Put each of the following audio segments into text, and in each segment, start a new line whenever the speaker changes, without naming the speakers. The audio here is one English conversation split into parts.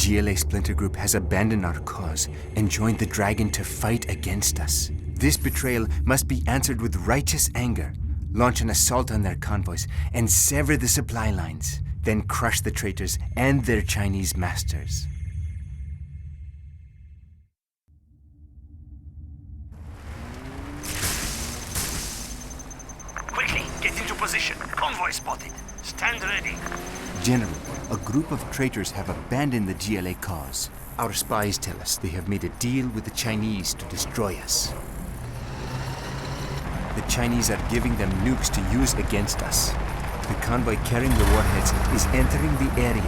GLA splinter group has abandoned our cause and joined the Dragon to fight against us. This betrayal must be answered with righteous anger. Launch an assault on their convoys and sever the supply lines. Then crush the traitors and their Chinese masters.
Quickly, get into position. Convoy spotted. Stand ready.
General, a group of traitors have abandoned the GLA cause. Our spies tell us they have made a deal with the Chinese to destroy us. The Chinese are giving them nukes to use against us. The convoy carrying the warheads is entering the area.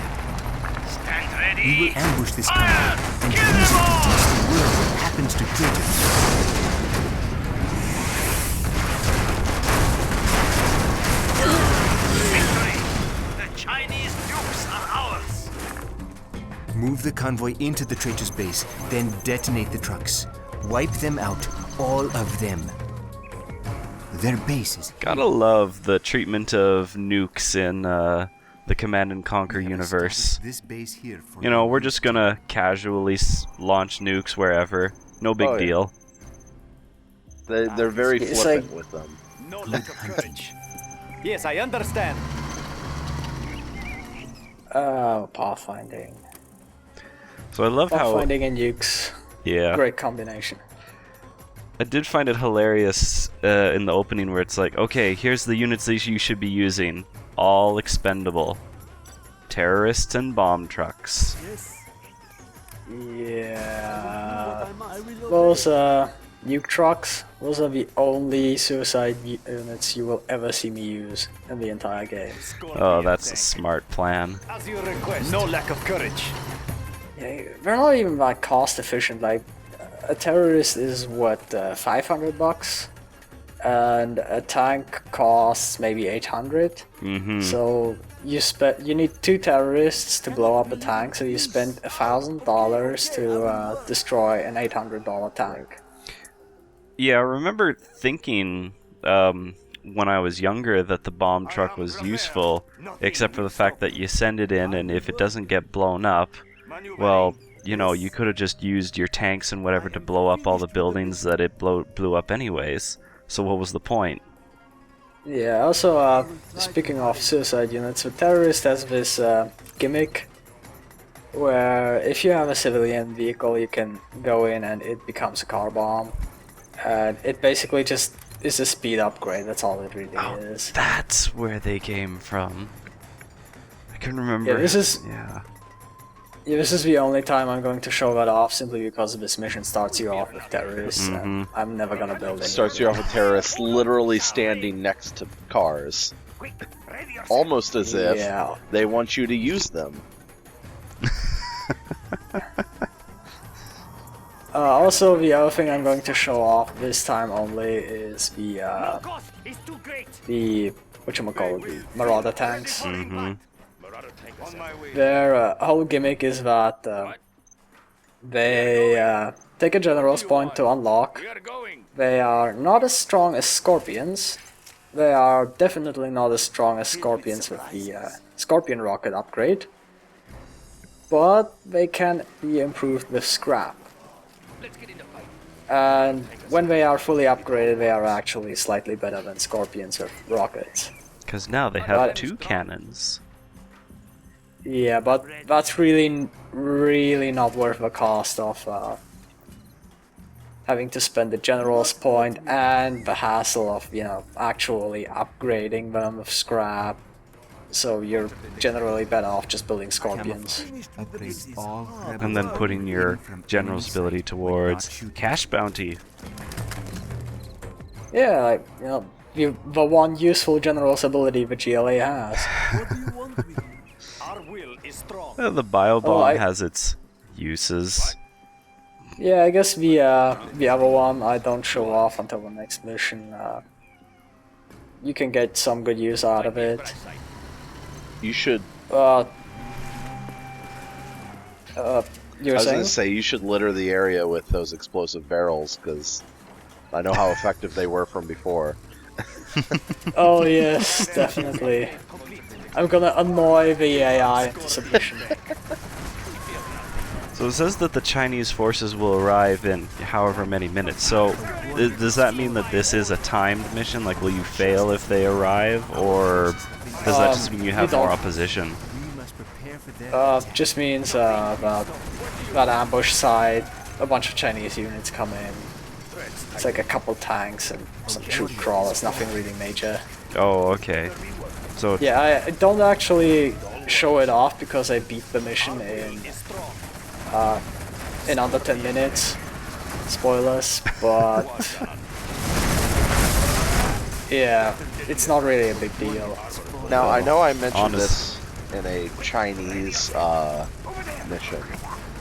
Stand ready.
We will ambush this
Fire!
convoy and
Kill
use
them
it to
all!
teach the world what happens to traitors.
Victory! The Chinese nukes are ours.
Move the convoy into the traitors' base, then detonate the trucks. Wipe them out, all of them. Their bases.
Gotta love the treatment of nukes in the Command and Conquer universe.
This base here for
You know, we're just gonna casually launch nukes wherever. No big deal.
They're very
It's
flippant
like-
with them.
No lack of courage.
Yes, I understand.
Pathfinding.
So I love how,
Pathfinding and nukes.
yeah,
Great combination.
I did find it hilarious in the opening where it's like, okay, here's the units that you should be using, all expendable. Terrorists and bomb trucks.
Yeah. Those nuke trucks, those are the only suicide units you will ever see me use in the entire game.
Oh, that's a smart plan.
As you request. No lack of courage.
Yeah, they're not even that cost efficient. Like a terrorist is what, $500, and a tank costs maybe 800.
Mm-hmm.
So you need 2 terrorists to blow up a tank. So you spend $1,000 to destroy an $800 tank.
Yeah, I remember thinking when I was younger that the bomb truck was useful, except for the fact that you send it in and if it doesn't get blown up, well, you know, you could have just used your tanks and whatever to blow up all the buildings that it blew up anyways. So what was the point?
Yeah, also, speaking of suicide units, the terrorist has this gimmick where if you have a civilian vehicle, you can go in and it becomes a car bomb. And it basically just is a speed upgrade, that's all it really is.
That's where they came from. I couldn't remember.
Yeah, this is...
Yeah.
Yeah, this is the only time I'm going to show that off, simply because this mission starts you off with terrorists, and I'm never gonna build any.
Starts you off with terrorists literally standing next to cars. Almost as if
Yeah.
they want you to use them.
Also, the other thing I'm going to show off this time only is the whatchamacallit, the Marauder tanks.
Mm-hmm.
Their whole gimmick is that they take a general's point to unlock. They are not as strong as Scorpions. They are definitely not as strong as Scorpions with the Scorpion rocket upgrade. But they can be improved with scrap. And when they are fully upgraded, they are actually slightly better than Scorpions with rockets.
Because now they have 2 cannons.
Yeah, but that's really not worth the cost of having to spend the general's point and the hassle of, you know, actually upgrading them with scrap. So you're generally better off just building Scorpions.
And then putting your general's ability towards cash bounty.
Yeah, like, you know, the one useful general's ability the GLA has.
The biobomb
I-
has its uses.
Yeah, I guess the other one I don't show off until the next mission. You can get some good use out of it.
You should.
You were
I was
saying?
gonna say you should litter the area with those explosive barrels because I know how effective they were from before.
Oh yes, definitely. I'm gonna annoy the AI into submission.
So it says that the Chinese forces will arrive in however many minutes. So does that mean that this is a timed mission? Like, will you fail if they arrive, or does that just mean you have more opposition?
Just means that ambush side, a bunch of Chinese units come in. It's like a couple tanks and some troop crawlers, nothing really major.
Oh, okay. So
Yeah, I don't actually show it off because I beat the mission in under 10 minutes. Spoilers, but yeah, it's not really a big deal.
Now, I know I mentioned this in a Chinese mission,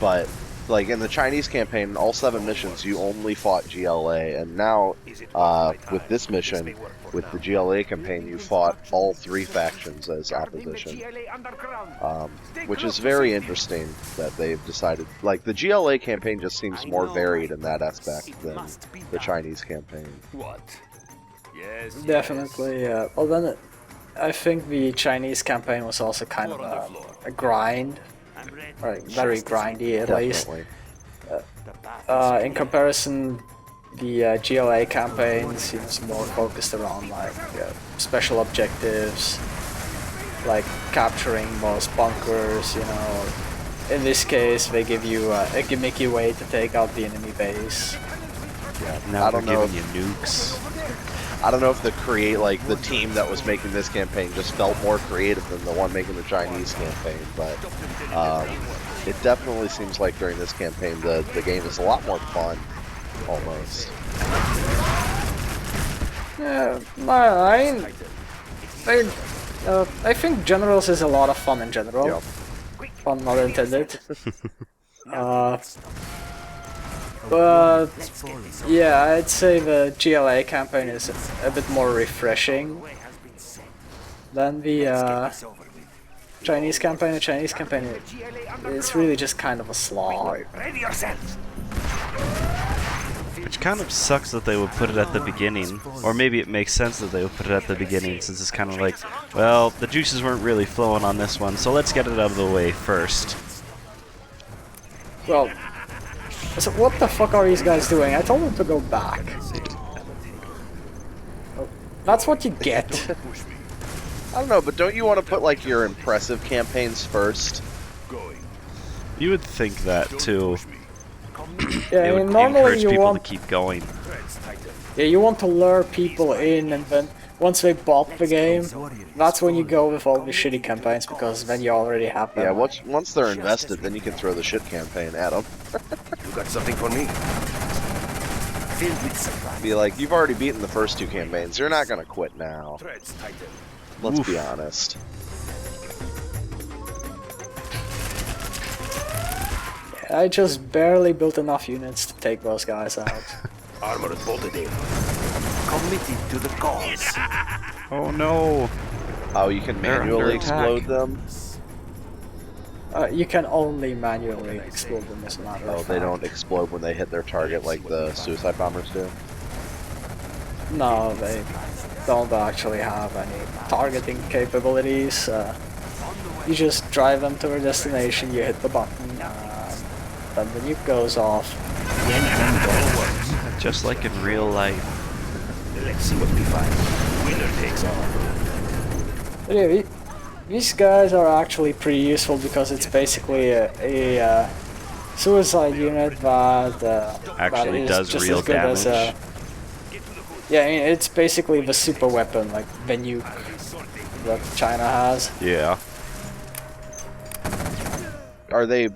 but like in the Chinese campaign, all 7 missions, you only fought GLA, and now with this mission, with the GLA campaign, you fought all 3 factions as opposition, which is very interesting that they've decided. Like, the GLA campaign just seems more varied in that aspect than the Chinese campaign.
Definitely, yeah. Well then, I think the Chinese campaign was also kind of a grind, or very grindy at least. In comparison, the GLA campaign seems more focused around like special objectives, like capturing most bunkers. You know, in this case, they give you a gimmicky way to take out the enemy base.
Yeah, now they're giving you nukes.
I don't know if the team that was making this campaign just felt more creative than the one making the Chinese campaign, but it definitely seems like during this campaign the game is a lot more fun, almost.
Yeah, I think Generals is a lot of fun in general.
Yep.
Fun not intended. But yeah, I'd say the GLA campaign is a bit more refreshing than the Chinese campaign. The Chinese campaign is really just kind of a slog.
Which kind of sucks that they would put it at the beginning, or maybe it makes sense that they would put it at the beginning, since it's kind of like, well, the juices weren't really flowing on this one, so let's get it out of the way first.
Well, so what the fuck are these guys doing? I told them to go back. Oh, that's what you get.
I don't know, but don't you want to put like your impressive campaigns first?
You would think that too.
Yeah,
It
I
would
mean, normally
encourage
you
people
want
to keep going.
Yeah, you want to lure people in, and then once they bought the game, that's when you go with all the shitty campaigns, because then you already have them.
Yeah, once they're invested, then you can throw the shit campaign at them.
You got something for me? Filled with surprise.
Be like, you've already beaten the first 2 campaigns, you're not gonna quit now.
Threads tighten.
Let's be honest.
I just barely built enough units to take those guys out.
Armor bolted in. Committed to the cause.
Oh no!
Oh, you can
They're under
manually
attack.
explode them?
You can only manually explode them as a matter of
Oh,
fact.
they don't explode when they hit their target like the suicide bombers do?
No, they don't actually have any targeting capabilities. You just drive them to their destination, you hit the button, then the nuke goes off.
Just like in real life.
Let's see what we find. Winner takes all.
But yeah, these guys are actually pretty useful because it's basically a suicide unit that
Actually
is
does
just
real
as good as
damage.
yeah, I mean, it's basically the super weapon, like the nuke that China has.
Yeah.
Are they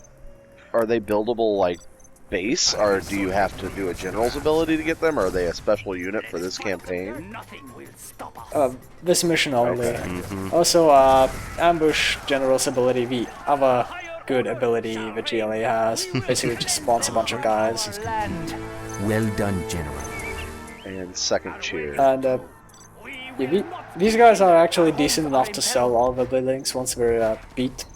buildable like base, or do you have to do a general's ability to get them, or are they a special unit for this campaign?
Nothing will stop us.
This mission only.
Mm-hmm.
Also, ambush general's ability, the other good ability the GLA has. Basically just spawns a bunch of guys.
Well done, General.
And second cheer.
And yeah, these guys are actually decent enough to sell all the buildings once we're beat.